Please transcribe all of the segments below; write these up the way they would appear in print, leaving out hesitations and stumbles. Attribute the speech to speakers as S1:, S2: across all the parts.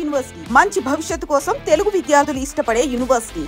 S1: University, మంచి భవిష్యత్తు కోసం తెలుగు విద్యార్థులు ఇష్టపడే university.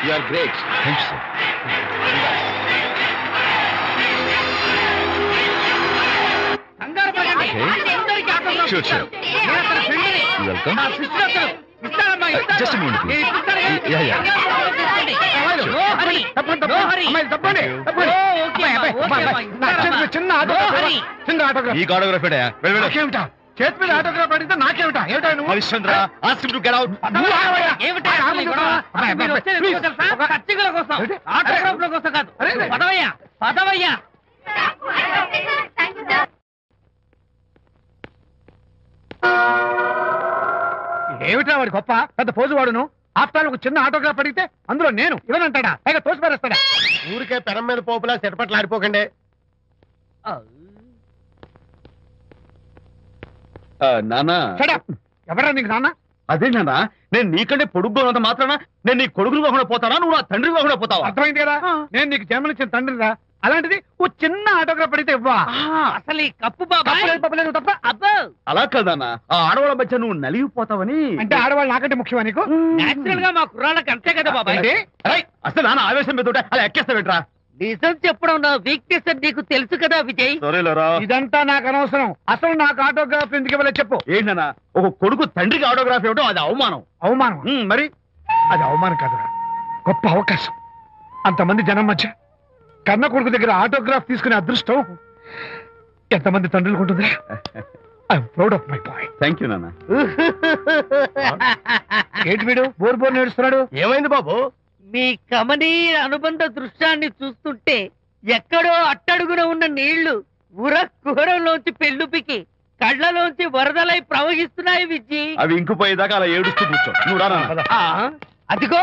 S2: You are great.
S3: Thank you, sir. Okay. Sure, sure. You're welcome. Just a moment, please. Yeah, yeah. ఈ autograph ఏమిటా? చేతి మీద ఆటోగ్రాఫ్ అడిగితే నాకేమిటా? ఏమిటా నువ్వు? Harishchandra, ask him to get out. ఏమిటా వాడి గొప్ప పెద్ద పోజు వాడును? ఆఫ్టర్ ఒక చిన్న ఆటోగ్రాఫ్ అడిగితే అందులో నేను ఇవ్వనంటాడా? పైగా తోసి పారేస్తాడా? ఊరికే పెరం మీద పోపులా చెట్పట్లు ఆడిపోకండి. నానా ఎవరా నీకు నాన్న? అదే నాన్న, నేను నీకంటే పొడుగ్గా ఉన్నంత మాత్రాన నేను నీ కొడుకులు కాకుండా పోతానా? నువ్వు నా తండ్రి కాకుండా పోతావా? అర్థమైంది కదా, నేను నీకు జన్మనిచ్చిన తండ్రిరా. అలాంటిది ఓ చిన్న ఆటోగ్రాఫ్ అడిగితే ఇవ్వా?
S4: అసలు ఈ కప్పు బాబు
S3: తప్ప. అలా కదన్నా, ఆ ఆడవాళ్ళ మధ్య నువ్వు నలిగిపోతావని.
S4: అంటే ఆడవాళ్ళు నాకంటే ముఖ్యమా నీకు? నేచురల్ గా మా కుర్రాళ్ళకి అంతే కదా బాబాయ్.
S3: అసలు నాన్న ఆవేశం మీద అలా ఎక్కేస్తావేట్రా?
S4: నిజం చెప్పడం నా వీక్నెస్ అని నీకు తెలుసు కదా విజయ్.
S3: ఇదంతా నాకు అనవసరం. అసలు నాకు ఆటోగ్రాఫ్ ఎందుకు ఇవ్వలేదు చెప్పు. ఏంటన్నా, ఒక కొడుకు తండ్రికి ఆటోగ్రాఫ్ ఇవ్వడం అది అవమానం. అవమానం మరి? అది అవమానం కాదురా, గొప్ప అవకాశం. అంతమంది జనం మధ్య కన్న కొడుకు దగ్గర ఆటోగ్రాఫ్ తీసుకునే అదృష్టం ఎంతమంది తండ్రులకు ఉంటుంది. I'm proud of my boy. Thank you నాన్న. ఏంటి వీడు బోర్ బోర్ నేడుస్తున్నాడు? ఏమైంది బాబు?
S4: మీ కమనీయ అనుబంధ దృశ్యాన్ని చూస్తుంటే ఎక్కడో అట్టడుగున ఉన్న నీళ్లు ఉర కుహరంలోంచి పెళ్ళుపికి కళ్ళలోంచి వరదలై ప్రవహిస్తున్నాయి విజ్జి.
S3: అవి ఇంకుపోయేదాకా అలా ఏడుస్తూ కూర్చో. నువ్వు రా.
S4: అదిగో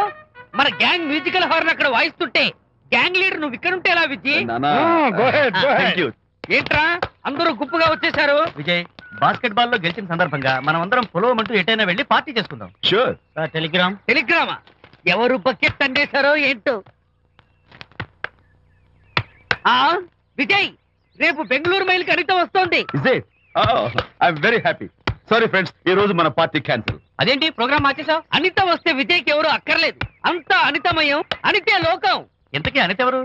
S4: మన గ్యాంగ్ మ్యూజికల్ హార్న్ అక్కడ వాయిస్తుంటే గ్యాంగ్ లీడర్ నువ్వు ఇక్కడ ఉంటే ఎలా విజ్జి? ఏంట్రా అందరూ గుంపుగా వచ్చేసారు?
S2: విజయ్, బాస్కెట్ బాల్ లో గెలిచిన సందర్భంగా మనం అందరం పొలవమంటూ ఎటైనా వెళ్ళి పార్టీ చేసుకుందాం.
S3: షూర్.
S4: టెలిగ్రామా? ఎవరు బకెట్ అందేశారో ఏంటో. విజయ్, రేపు బెంగళూరు మైల్కి అనిత వస్తోంది.
S3: I'm very happy. Sorry friends, ఈ రోజు మన పార్టీ క్యాన్సిల్.
S4: అదేంటి ప్రోగ్రామ్ మార్చేసావు? అనిత వస్తే విజయ్కి ఎవరు అక్కర్లేదు. అంతా అనితమయం, అనితే లోకం.
S2: ఎంతకీ అనిత ఎవరు?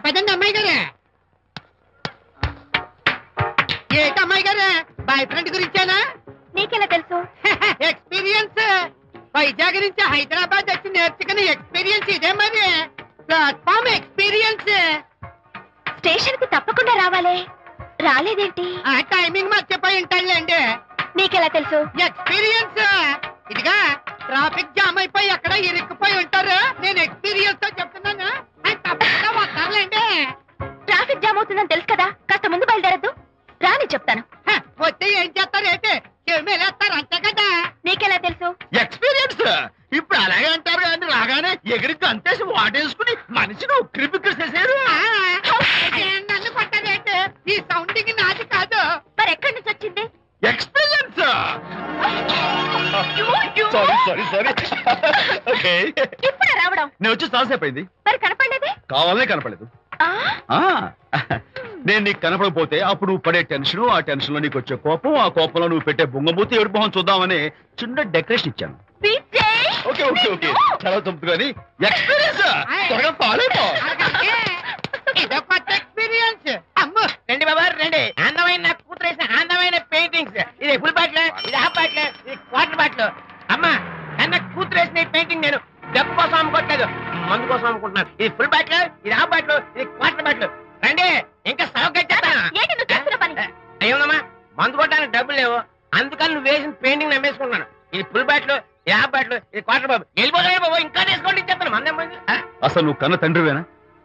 S4: పదండి అమ్మాయి గారే. ఏంటి అమ్మాయి గారు బాయ్ ఫ్రెండ్ గురించేనా?
S5: నీకెలా తెలుసు?
S4: ఎక్స్పీరియన్స్ వైజాగ్ నుంచి హైదరాబాద్ వచ్చి నేర్చుకునే ఎక్స్పీరియన్స్ ఇదే మరి. Platform experience.
S5: స్టేషన్ కి తప్పకుండా రావాలే, రాలేదేంటి?
S4: ఆ టైమింగ్ మర్చిపోయి ఉంటాడులేండి.
S5: నీకెలా తెలుసు?
S4: ఎక్స్పీరియన్స్. ఇదిగా ట్రాఫిక్ జామ్ అయిపోయి ఎక్కడ ఇరుక్కుపోయి ఉంటారు. నేను ఎక్స్పీరియన్స్ తో చెప్తున్నాను. తప్పకుండా వస్తారులేండి.
S5: ట్రాఫిక్ జామ్ అవుతుందని తెలుసు కదా, కాస్త ముందు బయలుదేరద్దు. రాని చెప్తాను.
S4: వస్తే ఏం చేస్తారు ఏంటి? చెమేలేస్తారు అంతే కదా.
S5: నీకెలా తెలుసు?
S3: ఎక్స్పీరియన్స్. ఇప్పుడు అలాగే అంటారు కానీ రాగానే ఎగిరికి అంతేసి వాటేసుకుని మనిషిని ఉక్కిరి బిక్కిరి చేశారు.
S4: నన్ను కొట్టారేంటి? ఈ సౌండింగ్ నాది కాదు.
S5: మరి ఎక్కడి నుంచి వచ్చింది?
S3: ఎక్స్పీరియన్స్. Sorry okay.
S5: ఇప్పుడే రావడం?
S3: నేను వచ్చి చాలాసేపు అయింది.
S5: మరి కనపడలేదే?
S3: కావాలనే కనపడలేదు. నేను నీకు కనపడకపోతే అప్పుడు నువ్వు పడే టెన్షన్, ఆ టెన్షన్ లో నీకు వచ్చే కోపం, ఆ కోపంలో నువ్వు పెట్టే బొంగమూతి ఏడు మొహం చూద్దామని చిన్న డెకరేషన్ ఇచ్చాను. ఓకే ఓకే ఓకే చాలా తప్పు కానీ ఎక్స్పీరియన్స్. త్వరగా ఫాలో అయిపో.
S4: ఇదో కొత్త ఎక్స్పీరియన్స్. అమ్మో
S2: రండి బాబా రండి. అందమైన నాకు కూతురు వేసిన అందమైన పెయింటింగ్స్. ఇది ఫుల్ బాటిల్, ఇది హాఫ్ బాటిల్, ఇది క్వార్టర్ బాటిల్. అమ్మా అన్న కూతురు వేసిన పెయింటింగ్ నేను డబ్బు కోసం అమ్ముకోవట్లేదు, మందు కోసం అమ్ముకుంటున్నాను. ఇది ఫుల్ బాటిల్, ఇది హాఫ్ బాటిల్, ఇది క్వార్టర్ బాటిల్. రండి ఇంకా సగం కట్టేస్తాను. అయ్యోమ్మా మందు కొట్టడానికి డబ్బులు లేవు, అందుకని నువ్వు వేసిన పెయింటింగ్ నమ్మేసుకుంటున్నాను. ఇది ఫుల్ బాటిల్, ఇది హాఫ్ బాటిల్, ఇది క్వార్టర్ బాబు. వెళ్ళిపోతాయి బాబు, ఇంకా తీసుకోండి ఇచ్చేస్తాను. మంది
S3: అసలు నువ్వు కన్న తండ్రివేనా?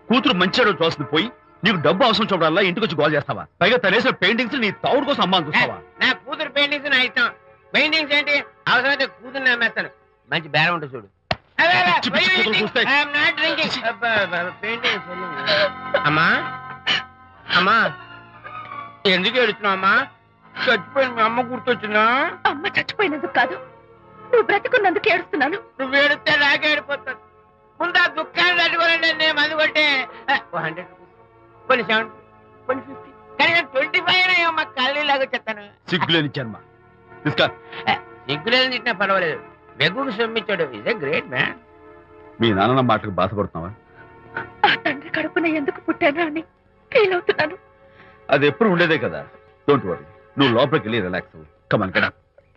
S3: కూతురు మంచి రోజు చూస్తుంది పోయి నీకు డబ్బు అవసరం చూడాలా ఇంటికి వచ్చి గోల్ చేస్తావా? పైగా తనేసిన పెయింటింగ్స్ నీ తౌడు కోసం అమ్మాని చూస్తావా?
S2: నా కూతురు పెయింటింగ్స్ నా ఇష్టం. పెయింటింగ్స్ ఏంటి అవసరమైతే కూతురు నమ్మేస్తాను. మంచి బేరం ఉంటుంది చూడు. అమ్మా అమ్మా ఎందుకు ఏడుస్తున్నావు అమ్మా? చచ్చిపోయిన మీ అమ్మ గుర్తొచ్చిందా?
S5: అమ్మ చచ్చిపోయినందుకు కాదు, నువ్వు బ్రతికున్నందుకు ఏడుస్తున్నాను.
S2: నువ్వు ఏడితే నాకే ఏడిపోతాను. ముందు ఆ దుఃఖాన్ని తట్టుకోనండి. నేను మందు కొట్టే 100 రూపీస్, కొన్ని 70, కొన్ని 50, కానీ 25 అమ్మ కళ్ళీలాగా చెప్తాను.
S3: సిగ్గులేని జన్మ. తీసుకో.
S2: సిగ్గులేదు తిట్టినా పర్వాలేదు, వెగుకు సొమ్మిచ్చాడు. Is a great man.
S3: మీ నాన్న మాటకు బాధపడుతున్నావా?
S5: ఆ తండ్రి కడుపున ఎందుకు పుట్టానా అని ఫీల్ అవుతున్నాను.
S3: అది ఎప్పుడు ఉండేదే కదా. డోంట్ వరీ, నువ్వు లోపలికి వెళ్ళి రిలాక్స్ అవ్వు. కమాన్ కదా,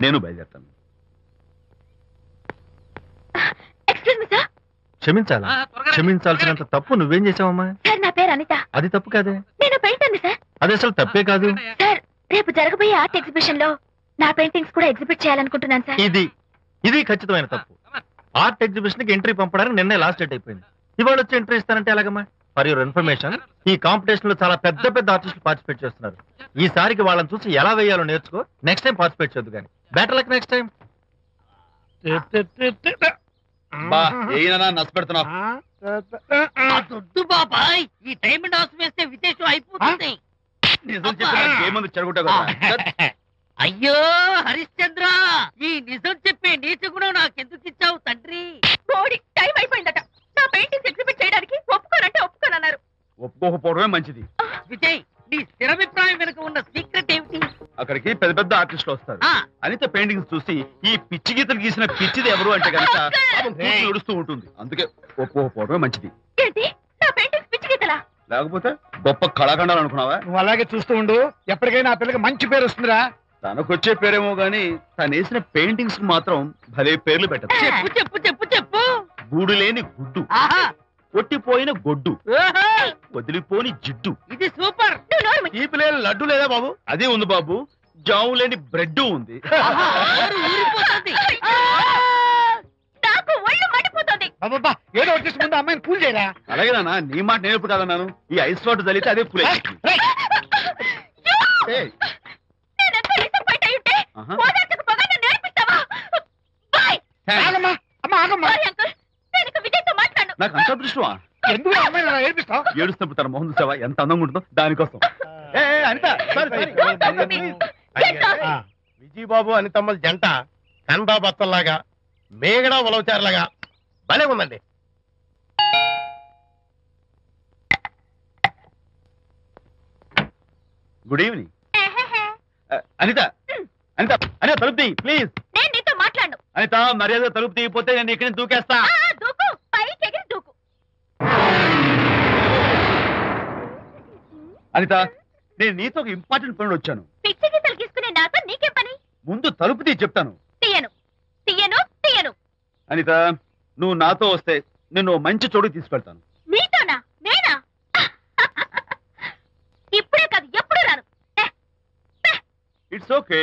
S3: నేను బయలుదేరుతాను.
S5: Excuse me sir.
S6: క్షమించాలా? క్షమించాల్సినంత తప్పు నువ్వేం చేసావమ్మా?
S5: సార్ నా పేరు అనిత.
S6: అది తప్పు కాదే.
S5: నేను పెయింటర్ సార్.
S6: అది అసలు తప్పే కాదు
S5: సార్. రేపు జరగబోయే ఆర్ట్ ఎగ్జిబిషన్ లో నా పెయింటింగ్స్ కూడా ఎగ్జిబిట్ చేయాలనుకుంటున్నాను సార్.
S6: ఇది ఖచ్చితమైన తప్పు. ఆర్ట్ ఎగ్జిబిషన్ కి ఎంట్రీ పంపడానికి నిన్నే లాస్ట్ డేట్ అయిపోయింది. ఇవాళ వచ్చి ఎంట్రీ ఇస్తానంటే ఎలాగమ్మా? ఫర్ యువర్ ఇన్ఫర్మేషన్, ఈ కాంపిటీషన్ లో చాలా పెద్ద పెద్ద ఆర్టిస్టులు పార్టిసిపేట్ చేస్తున్నారు. ఈసారికి వాళ్ళని చూసి ఎలా వేయాలో నేర్చుకో. నెక్స్ట్ టైం పార్టిసిపేట్ చేయొద్దు కానీ. Better luck next time.
S3: నష్టపెడుతున్నావు.
S4: దొడ్డు బాబాయ్, ఈ డైమండ్ హౌస్ వేస్తే విశేషం అయిపోతుంది.
S3: నిజం చెప్పి చెడగొట్టా కదా.
S4: అయ్యో హరిశ్చంద్ర, ఈ నిజం చెప్పే నీచ గుణం నాకెందుకు ఇచ్చావు తండ్రి?
S5: టైం అయిపోయిందట. నా పెయింటింగ్స్ ఎగ్జిబిట్ చేయడానికి ఒప్పుకోనంటే ఒప్పుకోనన్నారు.
S3: ఒప్పుకోకపోవడమే మంచిది.
S4: విజయ్, నీ స్థిరాభిప్రాయం వెనుక ఉన్న సీక్రెట్ ఏమిటి?
S3: అక్కడికి పెద్ద పెద్ద ఆర్టిస్టులు వస్తారు. అనిత పెయింటింగ్స్ చూసి ఈ పిచ్చి గీతలు గీసిన పిచ్చిది ఎవరు అంటే కనుక నడుస్తూ ఉంటుంది. అందుకే ఒప్పుకోకపోవడమే మంచిది.
S5: ఏంటి, నా పెయింటింగ్స్ పిచ్చి గీతలా?
S3: లేకపోతే గొప్ప కళాఖండాలు అనుకున్నావా?
S7: నువ్వు అలాగే చూస్తూ ఉండు, ఎప్పటికైనా ఆ పిల్లకి మంచి పేరు వస్తుందిరా.
S3: తనకొచ్చే పేరేమో గాని తను వేసిన పెయింటింగ్స్ మాత్రం భలే పేర్లు పెట్టదు.
S4: చెప్పు చెప్పు చెప్పు చెప్పు.
S3: గూడు లేని గుడ్డు, కొట్టిపోయిన గొడ్డు, వదిలిపోని జిడ్డు.
S4: ఇది సూపర్.
S3: తీపి లేని లడ్డు లేదా బాబు? అదే ఉంది బాబు. జాము లేని బ్రెడ్ ఉంది.
S5: నాకు ఒళ్ళు మండిపోతుంది.
S7: బాబా, ఏదో వచ్చేసి ముందు అమ్మాయిని కూల్ చేయరా.
S3: అలాగే నాన్న, నీ మాట నేర్పు కాదన్నాను. ఈ ఐస్ వాటర్ తల్లితే అదే కూల్. నాకు అంత అదృష్టమా?
S7: ఎందుకు అమ్మాయిని అలా ఏడిపిస్తావు?
S3: ఏడుస్తున్నప్పుడు తన మొహం చూసావా ఎంత అందంగా ఉంటుందో? దానికోసం. అనిత,
S8: విజయబాబు అనితమ్మల జంట కన్బా బత్తల్లాగా మేగడ ఉలవచారులాగా భలే ఉందండి.
S3: Good evening. అనిత అనిత అనిత తలుపు తీ ప్లీజ్.
S5: నేను నీతో మాట్లాడను.
S3: అనిత మర్యాద తలుపు తీయకపోతే నేను ఇక్కడి నుంచి దూకేస్తా.
S5: దూకు, పైకి ఎగిరి దూకు.
S3: అనిత నేను నీతో ఒక ఇంపార్టెంట్ పనులు వచ్చాను.
S5: పిచ్చి గీతలు గీసుకునే నాతో నీకేం పని?
S3: ముందు తలుపు తీ చెప్తాను.
S5: తీయను తీయను తీయను.
S3: అనిత, నువ్వు నాతో వస్తే నేను మంచి చోటుకి తీసుకెళ్తాను.
S5: నీతోనా? నేనా? ఇప్పుడే కాదు, ఎప్పుడు రాను.
S3: It's okay.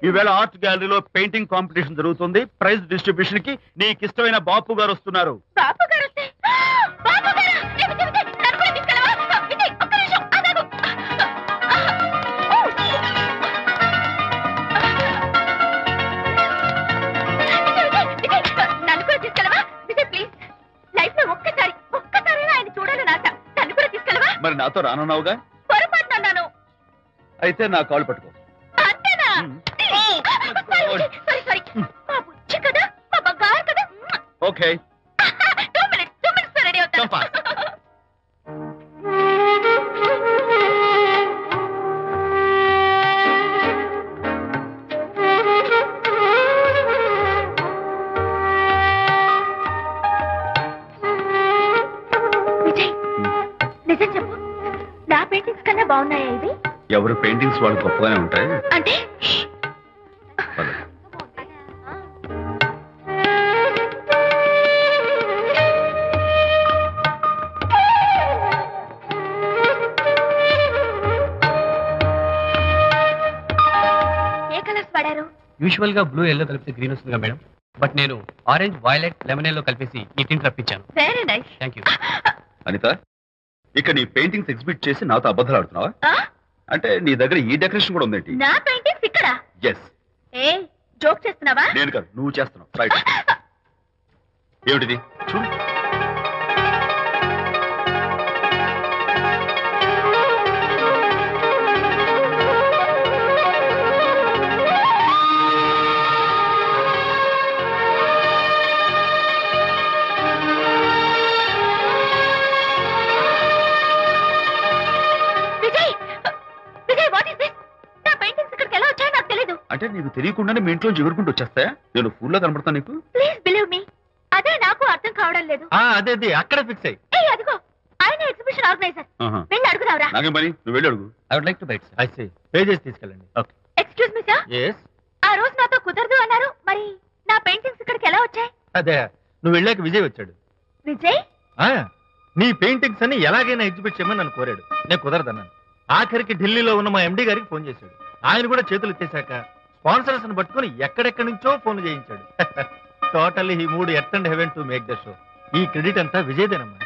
S3: ఈవేళ ఆర్ట్ గ్యాలరీలో పెయింటింగ్ కాంపిటీషన్ జరుగుతుంది. ప్రైజ్ డిస్ట్రిబ్యూషన్ కి నీకు ఇష్టమైన బాపు గారు వస్తున్నారు.
S5: బాపు గారు వస్తే? బాపు గారా? విజయ్, విజయ్, నన్ను కూడా తీసుకెళ్ళవా? విజయ్, ఒక్క నిమిషం ఆగాగు. విజయ్, నన్ను కూడా తీసుకెళ్ళవా? విజయ్ ప్లీజ్, లైఫ్ లో ఒక్కసారైనా ఆయన చూడాలని ఆశ. నన్ను కూడా తీసుకెళ్ళవా?
S3: మరి నాతో రానున్నావుగా?
S5: పొరపాటున అన్నాను.
S3: అయితే నా కాల్ పట్టుకో.
S5: అంతేనా? సారీ, మా బుజ్జి కదా, మా బంగారు కదా.
S3: ఓకే.
S5: 2 minutes రెడీ అవుతాను. విజయ్, నిజం చెప్పు, నా పెయింటింగ్స్ కన్నా బాగున్నాయా ఇవి?
S3: ఎవరు పెయింటింగ్స్ వాళ్ళు గొప్పగానే ఉంటాయి.
S5: అంటే ఏ కలర్స్ వాడారు?
S9: యూజువల్ గా బ్లూ ఎల్లో కలిపితే గ్రీన్ వస్తుందిగా మేడం, బట్ నేను ఆరెంజ్ వైలెట్ లెమన్ ఎల్లో కలిపేసి ఈ టింట్ రప్పించాను.
S5: Very nice.
S9: Thank you.
S3: Anitha, ఇక నీ పెయింటింగ్స్ ఎగ్జిబిట్ చేసి నాతో అబద్ధాలు ఆడుతున్నావా? అంటే నీ దగ్గర ఈ డెకరేషన్ కూడా ఉందేంటి?
S5: నా పెయింటింగ్స్ ఇక్కడ?
S3: ఎస్.
S5: ఏ జోక్ చేస్తున్నావా?
S3: నేను కాదు, నువ్వు చేస్తున్నావు. రైట్. ఏమిటిది? చూడు. అంటే నీకు తెలియకుండానే మీ ఇంట్లో ఎగురుకుంటూ వచ్చేస్తాయా? నేను ఫుల్ లో కనబడతాను నీకు?
S5: ప్లీజ్ బిలీవ్ మీ, అదే నాకు అర్థం కావడం లేదు.
S6: అదే అక్కడే ఫిక్స్ అయ్యి.
S5: అదిగో ఆయన ఎగ్జిబిషన్ ఆర్గనైజర్. వెళ్ళి అడుగుదావరా?
S3: నాకేం పని, నువ్వు వెళ్ళి అడుగు.
S6: I would like to bite. I see. Pay చేసి తీసుకెళ్ళండి. Okay.
S5: Excuse me sir.
S6: yes.
S5: ఆ రోజు నాతో కుదరదు అన్నారు, మరి నా పెయింటింగ్స్ ఇక్కడికి ఎలా వచ్చాయి?
S6: అదే నువ్వు వెళ్ళాక విజయ్ వచ్చాడు.
S5: విజయ్?
S6: నీ పెయింటింగ్స్ అన్ని ఎలాగైనా ఎగ్జిబిట్ చేయమని నన్ను కోరాడు. నేను కుదరదన్నాను. ఆఖరికి ఢిల్లీలో ఉన్న మా ఎండి గారికి ఫోన్ చేశాడు. ఆయన కూడా చేతులు ఎత్తేశాక స్పాన్సర్స్ ని పట్టుకుని ఎక్కడెక్కడి నుంచో ఫోన్లు చేయించాడు. Totally he mood earth and heaven to make the show. ఈ క్రెడిట్ అంతా విజయ్దేనమ్మా.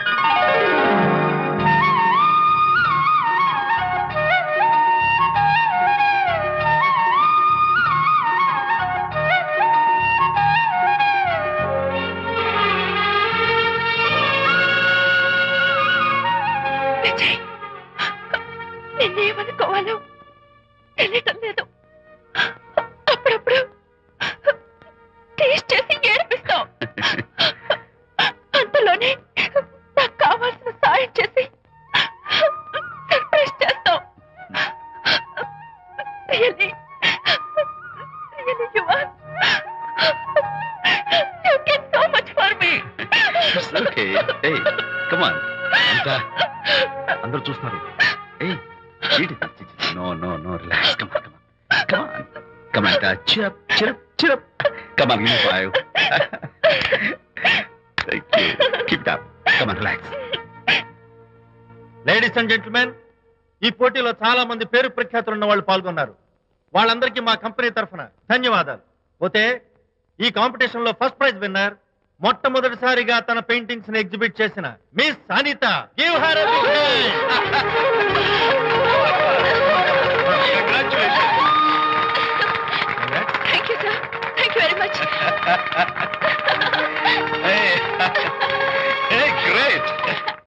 S5: విజయ్, నిన్నేమనుకోవాలో తెలియటం లేదు. అప్పుడప్పుడు టేస్ట్ చేసి ఏడిపిస్తావు. అంతలోనే నాకు కావాల్సిన సాయం చేసి సర్ప్రైజ్ చేస్తావు. Really, you are. You get so much for me.
S3: It's okay. Hey, come on. అందరూ చూస్తున్నారు. Hey, no, relax. Come on, cheer up. Come on, give me 5. Thank you. Keep it up. Come on, relax.
S6: Ladies and gentlemen, ఈ పోటీలో చాలా మంది పేరు ప్రఖ్యాతులున్న వాళ్ళు పాల్గొన్నారు. వాళ్ళందరికీ మా కంపెనీ తరఫున ధన్యవాదాలు. పోతే ఈ కాంపిటీషన్ లో ఫస్ట్ ప్రైజ్ విన్నర్, మొట్టమొదటిసారిగా తన పెయింటింగ్స్ ని ఎగ్జిబిట్ చేసిన miss Anita. Give her a big hand.
S5: Thank you, sir. Thank you very much.